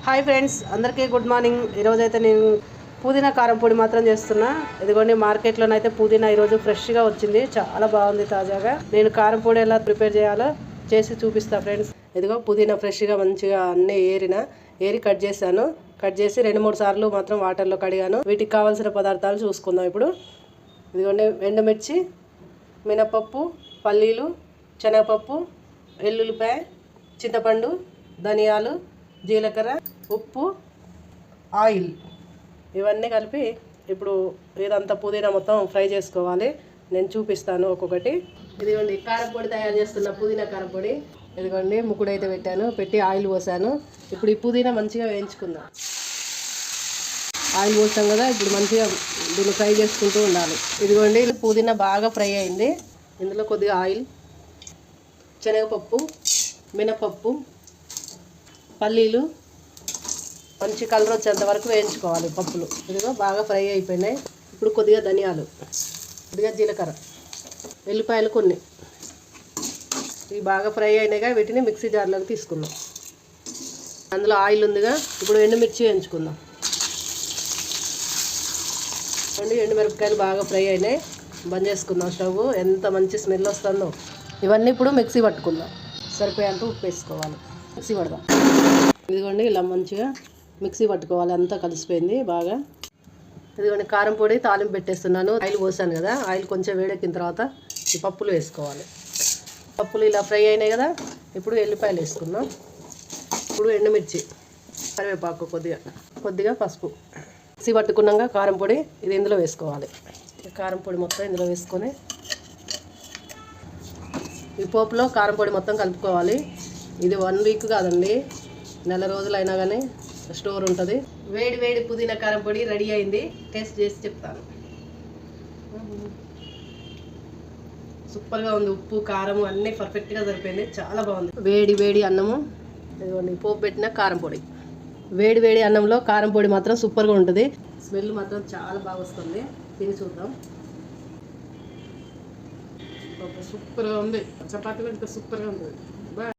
Hi friends, అందరికీ good morning. ఈరోజైతే నేను పుదీనా కారం పొడి మాత్రం చేస్తున్నా. ఇదిగోండి, మార్కెట్లోనైతే పుదీనా ఈరోజు ఫ్రెష్గా వచ్చింది, చాలా బాగుంది తాజాగా. నేను కారం పొడి ఎలా ప్రిపేర్ చేయాలో చేసి చూపిస్తా ఫ్రెండ్స్. ఇదిగో పుదీనా ఫ్రెష్గా మంచిగా అన్నీ ఏరి కట్ చేశాను. కట్ చేసి 2-3 సార్లు మాత్రం వాటర్లో కడిగాను. వీటికి కావాల్సిన పదార్థాలు చూసుకుందాం ఇప్పుడు. ఇదిగోండి, ఎండుమిర్చి, మినపప్పు, పల్లీలు, శనగపప్పు, ఎల్లుల్లిపాయ, చింతపండు, ధనియాలు, జీలకర్ర, ఉప్పు, ఆయిల్, ఇవన్నీ కలిపి ఇప్పుడు ఇదంతా పుదీనా మొత్తం ఫ్రై చేసుకోవాలి. నేను చూపిస్తాను ఒక్కొక్కటి. ఇదిగోండి, కారపొడి తయారు చేస్తున్న పుదీనా కారపొడి. ఇదిగోండి, ముక్కుడైతే పెట్టి ఆయిల్ పోసాను. ఇప్పుడు ఈ పుదీనా మంచిగా వేయించుకుందాం. ఆయిల్ పోసాం కదా, ఇప్పుడు మంచిగా దీన్ని ఫ్రై చేసుకుంటూ ఉండాలి. ఇదిగోండి, పుదీనా బాగా ఫ్రై అయింది. ఇందులో కొద్దిగా ఆయిల్, శనగపప్పు, మినపప్పు, పల్లీలు మంచి కలర్ వచ్చేంత వరకు వేయించుకోవాలి పప్పులు. ఇదిగో బాగా ఫ్రై అయిపోయినాయి. ఇప్పుడు కొద్దిగా ధనియాలు, కొద్దిగా జీలకర్ర, వెల్లిపాయలు కొన్ని. ఇవి బాగా ఫ్రై అయినాయిగా, వీటిని మిక్సీ జార్లోకి తీసుకుందాం. అందులో ఆయిల్ ఉందిగా, ఇప్పుడు ఎండుమిర్చి వేయించుకుందాం. ఎండుమిరపకాయలు బాగా ఫ్రై అయినాయి. బంద్ చేసుకుందాం స్టవ్. ఎంత మంచి స్మెల్ వస్తుందో. ఇవన్నీ ఇప్పుడు మిక్సీ పట్టుకుందాం. సరిపోయేంత ఉప్పు వేసుకోవాలి. మిక్సీ పడదాం. ఇదిగోండి, ఇలా మంచిగా మిక్సీ పట్టుకోవాలి. అంతా కలిసిపోయింది బాగా. ఇదిగోండి, కారం పొడి తాలింపు పెట్టేస్తున్నాను. ఆయిల్ పోసాను కదా, ఆయిల్ కొంచెం వేడెక్కిన తర్వాత ఈ పప్పులు వేసుకోవాలి. పప్పులు ఇలా ఫ్రై అయినాయి కదా, ఇప్పుడు ఎల్లిపాయలు వేసుకుందాం. ఇప్పుడు ఎండుమిర్చి, కరివేపాకు, కొద్దిగా పసుపు. మిక్సీ పట్టుకున్నాక కారం పొడి ఇది ఇందులో వేసుకోవాలి. కారం పొడి మొత్తం ఇందులో వేసుకొని ఈ పోపులో కారం పొడి మొత్తం కలుపుకోవాలి. ఇది 1 వీక్ కాదండి, నెల రోజులైనా కానీ స్టోర్ ఉంటుంది. వేడి వేడి పుదీనా కారం పొడి రెడీ అయింది. టేస్ట్ చేసి చెప్తాను. సూపర్గా ఉంది. ఉప్పు కారం అన్నీ పర్ఫెక్ట్గా సరిపోయింది, చాలా బాగుంది. వేడి వేడి అన్నము, ఇదిగోండి పోపు పెట్టిన కారం పొడి. వేడి వేడి అన్నంలో కారం పొడి మాత్రం సూపర్గా ఉంటుంది. స్మెల్ మాత్రం చాలా బాగా వస్తుంది. తిని చూద్దాం. సూపర్గా ఉంది. చపాతీలో ఇంకా సూపర్గా ఉంటుంది.